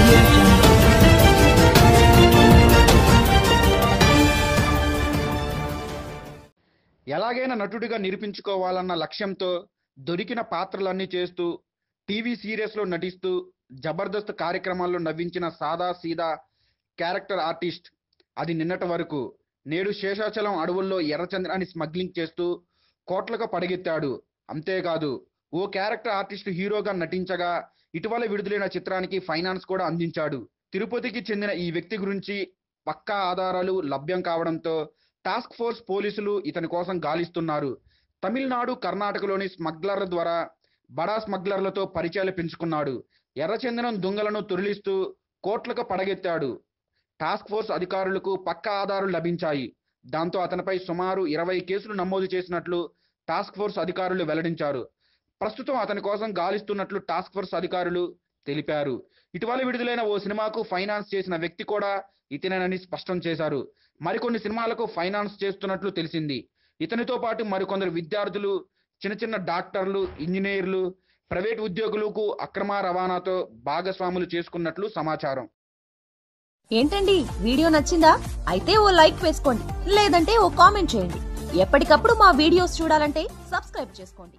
Audio Jungle. ఎలాగైనా నటుడిగా నిరూపించుకోవాలన్న లక్ష్యంతో దొరికిన పాత్రలన్నీ చేస్తూ టీవీ సీరియల్స్లో నటిస్తూ జబర్దస్త్ కార్యక్రమాల్లో నవ్వించిన సాదా సీదా క్యారెక్టర్ ఆర్టిస్ట్ అది నిన్నటి వరకు. నేడు శేషాచలం అడవుల్లో ఎర్రచంద్రాన్ని స్మగ్లింగ్ చేస్తూ కోట్లకు పడగెత్తాడు. అంతేకాదు ఓ క్యారెక్టర్ ఆర్టిస్ట్ హీరోగా నటించగా ఇటీవల విడుదలైన చిత్రానికి ఫైనాన్స్ కూడా అందించాడు. తిరుపతికి చెందిన ఈ వ్యక్తి గురించి పక్కా ఆధారాలు లభ్యం కావడంతో టాస్క్ ఫోర్స్ పోలీసులు ఇతని కోసం గాలిస్తున్నారు. తమిళనాడు, కర్ణాటకలోని స్మగ్లర్ల ద్వారా బడా స్మగ్లర్లతో పరిచయాలు పెంచుకున్నాడు. ఎర్రచందనం దొంగలను తొలిస్తూ కోట్లకు పడగెత్తాడు. టాస్క్ ఫోర్స్ అధికారులకు పక్కా ఆధారాలు లభించాయి. దాంతో అతనిపై సుమారు 20 కేసులు నమోదు చేసినట్లు టాస్క్ ఫోర్స్ అధికారులు వెల్లడించారు. ప్రస్తుతం అతని కోసం గాలిస్తున్నట్లు టాస్క్ ఫోర్స్ అధికారులు తెలిపారు. ఇటీవల విడుదలైన ఓ సినిమాకు ఫైనాన్స్ చేసిన వ్యక్తి కూడా ఇతనేనని స్పష్టం చేశారు. మరికొన్ని సినిమాలకు ఫైనాన్స్ చేస్తున్నట్లు తెలిసింది. ఇతనితో పాటు మరికొందరు విద్యార్థులు, చిన్న చిన్న డాక్టర్లు, ఇంజనీర్లు, ప్రైవేట్ ఉద్యోగులకు అక్రమ రవాణాతో భాగస్వాములు చేసుకున్నట్లు సమాచారం. ఏంటండి వీడియో నచ్చిందా? అయితే ఓ లైక్ వేసుకోండి, లేదంటే ఓ కామెంట్ చేయండి. ఎప్పటికప్పుడు మా వీడియోస్ చూడాలంటే సబ్స్క్రైబ్ చేసుకోండి.